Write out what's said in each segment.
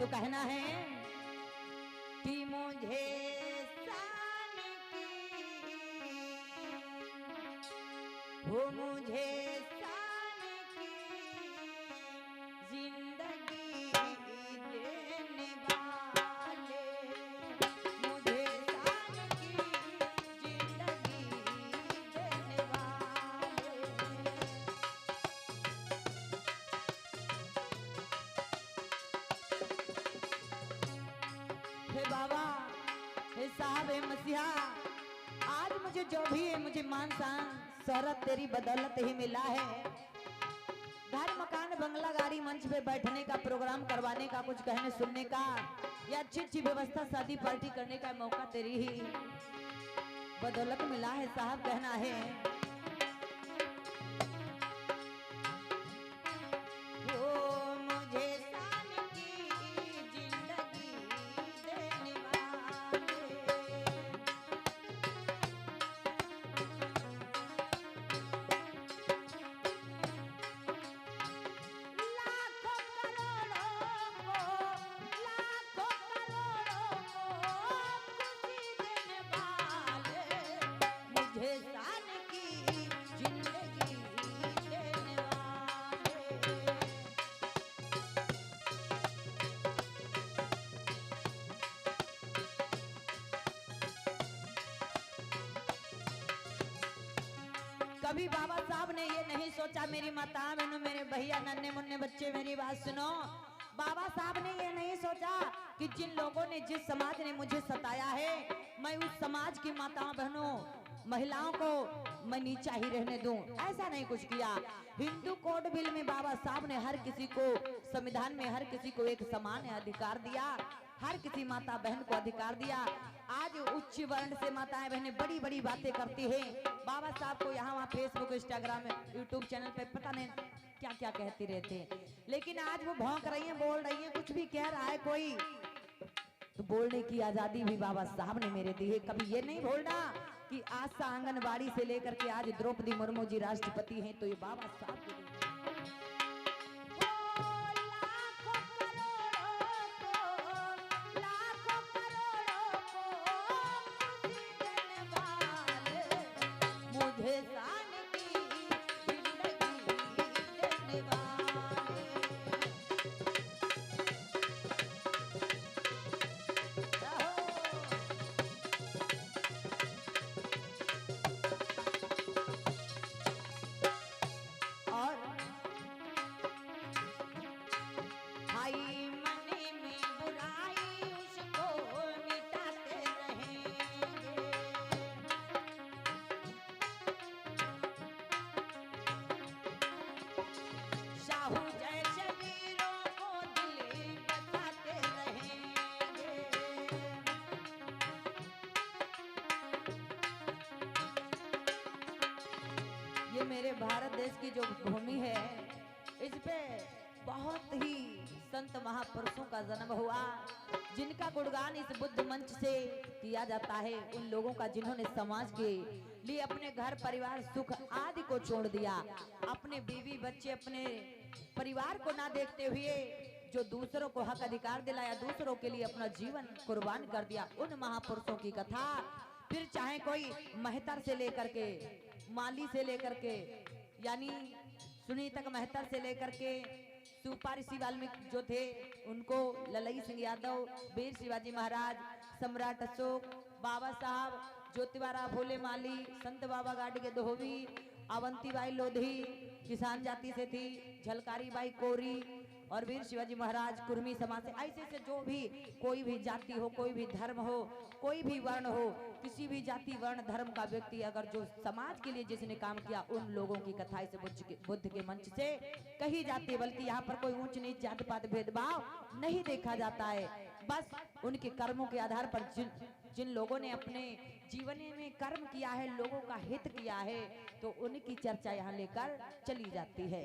तो कहना है कि मुझे शान की हो, मुझे शान की जिंदगी देने वाले, मुझे शान की जिंदगी देने वाले। हे बाबा, हे साहब, हे मसीहा, आज मुझे जो भी है, मुझे मान शान शोहरत तेरी बदौलत ही मिला है। घर मकान बंगला गाड़ी मंच पे बैठने का, प्रोग्राम करवाने का, कुछ कहने सुनने का, या अच्छी अच्छी व्यवस्था शादी पार्टी करने का मौका तेरी ही बदौलत मिला है साहब। कहना है कभी बाबा साहब ने ये नहीं सोचा, मेरी माता बहनों, मेरे भैया, नन्हे मुन्ने बच्चे, मेरी बात सुनो। बाबा साहब ने ये नहीं सोचा कि जिन लोगों ने, जिस समाज ने मुझे सताया है, मैं उस समाज की माताओं बहनों महिलाओं को मैं नीचा ही रहने दूं। ऐसा नहीं कुछ किया। हिंदू कोड बिल में बाबा साहब ने हर किसी को, संविधान में हर किसी को एक समान अधिकार दिया, हर किसी माता बहन को अधिकार दिया। आज उच्च वर्ण से माताएं बहनें बड़ी बड़ी बातें करती हैं। बाबा साहब को यहाँ वहाँ फेसबुक, इंस्टाग्राम, यूट्यूब चैनल पे पता नहीं क्या क्या कहती रहते हैं, लेकिन आज वो भौंक रही हैं, बोल रही हैं, कुछ भी कह रहा है कोई, तो बोलने की आजादी भी बाबा साहब ने मेरे दी है। कभी ये नहीं भूलना कि आशा आंगनबाड़ी से लेकर के आज द्रौपदी मुर्मू जी राष्ट्रपति हैं, तो ये बाबा साहब के दी। मुझे शान की जिंदगी देने वाले, और हाई मने में बुराई उसको मिटाते रहेंगे। साहू जैसे वीरों को दिल बताते रहेंगे। ये मेरे भारत देश की जो भूमि है, इस पे बहुत ही संत महापुरुषों का जन्म हुआ, जिनका गुणगान इस बुद्ध मंच से किया जाता है। उन लोगों का जिन्होंने समाज के लिए अपने घर परिवार सुख आदि को छोड़ दिया, अपने बीवी बच्चे, अपने परिवार को ना देखते हुए जो दूसरों को हक अधिकार दिलाया, दूसरों के लिए अपना जीवन कुर्बान कर दिया, उन महापुरुषों की कथा। फिर चाहे कोई महतर से लेकर के, माली से लेकर के, यानी सुनी तक महतर से लेकर के सुपारी सी वाल्मीकि जो थे उनको, ललई सिंह यादव, वीर शिवाजी महाराज, सम्राट अशोक, बाबा साहब, ज्योतिबा फूले माली, संत बाबा गाड़ी के धोबी, अवंती बाई लोधी किसान जाति से थी, झलकारी बाई कोरी, और वीर शिवाजी महाराज कुर्मी समाज से। ऐसे से जो भी कोई भी जाति हो, कोई भी धर्म हो, कोई भी वर्ण हो, किसी भी जाति वर्ण धर्म का व्यक्ति अगर जो समाज के लिए जिसने काम किया, उन लोगों की कथा इस बुद्ध के मंच से कही जाती है। बल्कि यहाँ पर कोई ऊंच नीच जात पात भेदभाव नहीं देखा जाता है। बस उनके कर्मों के आधार पर जिन लोगों ने अपने जीवन में कर्म किया है, लोगों का हित किया है, तो उनकी चर्चा यहाँ लेकर चली जाती है।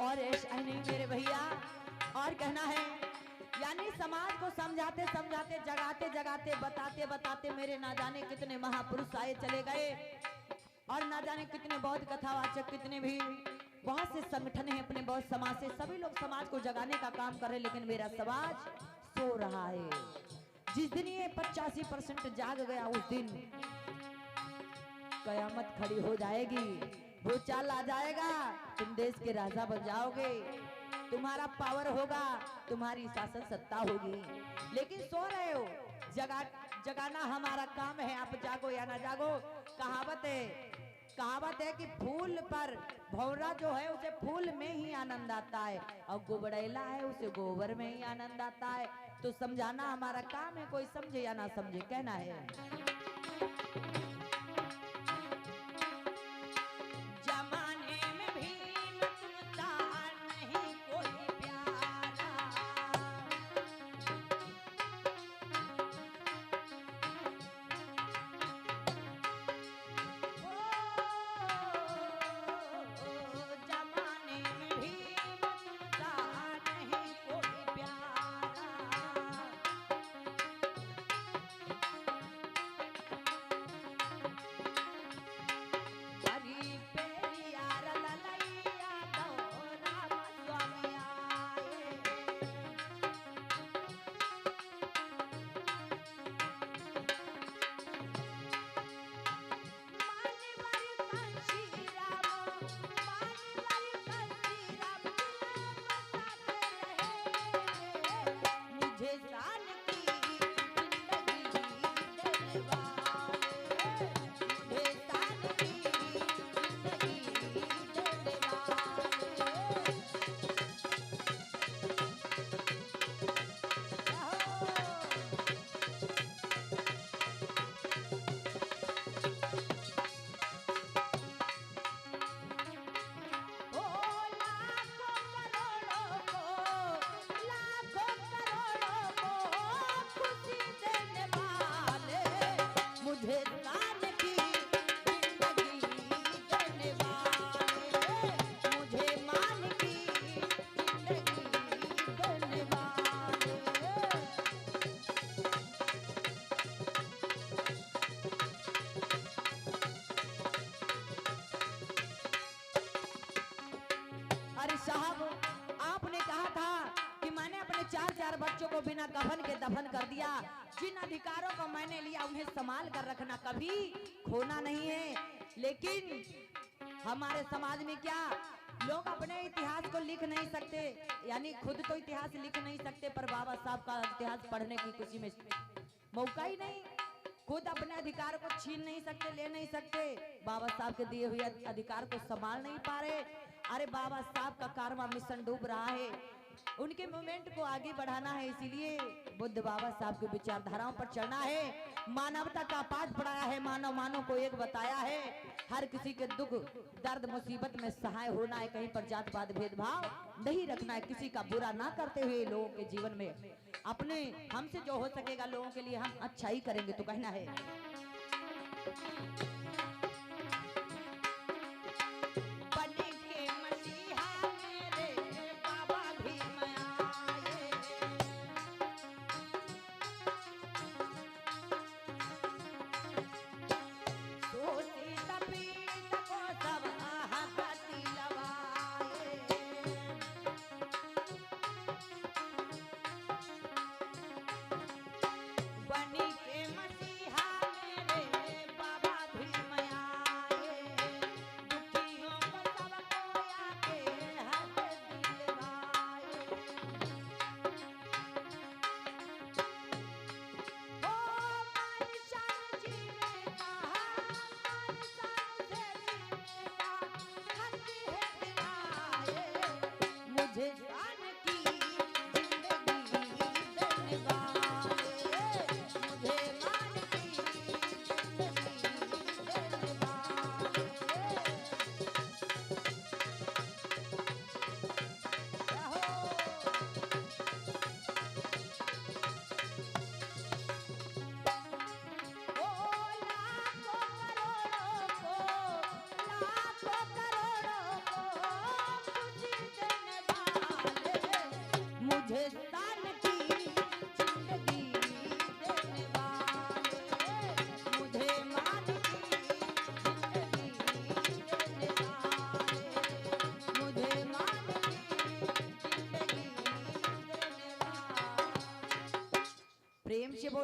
और ऐसा ही नहीं मेरे भैया, और कहना है यानी समाज को समझाते समझाते, जगाते जगाते, बताते बताते मेरे ना जाने कितने महापुरुष आए चले गए, और ना जाने कितने बौद्ध कथावाचक, कितने भी बहुत से संगठन हैं अपने बौद्ध समाज से, सभी लोग समाज को जगाने का काम कर रहे, लेकिन मेरा समाज सो रहा है। जिस दिन ये 85% जाग गया, उस दिन कयामत खड़ी हो जाएगी, भूचाल आ जाएगा, तुम देश के राजा बन जाओगे, तुम्हारा पावर होगा, तुम्हारी शासन सत्ता होगी, लेकिन सो रहे हो। जगाना हमारा काम है, आप जागो या ना जागो। कहावत है कि फूल पर भौरा जो है उसे फूल में ही आनंद आता है, और गुबड़ैला है उसे गोबर में ही आनंद आता है। तो समझाना हमारा काम है, कोई समझे या ना समझे, कहना है। साहब, आपने कहा था कि मैंने अपने 4 बच्चों को बिना कफन के दफन कर दिया। जिन अधिकारों को मैंने लिया उन्हें संभाल कर रखना कभी खोना नहीं है। लेकिन हमारे समाज में क्या, लोग अपने इतिहास को लिख नहीं सकते, यानी खुद तो इतिहास लिख नहीं सकते, पर बाबा साहब का इतिहास पढ़ने की खुशी में मौका ही नहीं। खुद अपने अधिकार को छीन नहीं सकते, ले नहीं सकते, बाबा साहब के दिए हुए अधिकार को संभाल नहीं पा रहे। अरे बाबा साहब का कारवा मिशन डूब रहा है, उनके मूवमेंट को आगे बढ़ाना है, इसीलिए बुद्ध बाबा साहब की विचारधाराओं पर चलना है। मानवता का पाठ पढ़ाया है, मानव मानव को एक बताया है। हर किसी के दुख दर्द मुसीबत में सहाय होना है, कहीं पर जातपात भेदभाव नहीं रखना है, किसी का बुरा ना करते हुए लोगों के जीवन में अपने हमसे जो हो सकेगा लोगों के लिए हम अच्छा ही करेंगे। तो कहना है बनी के मसीहा मेरे बाबा भी मया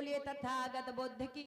बोलिए तथागत बुद्ध की।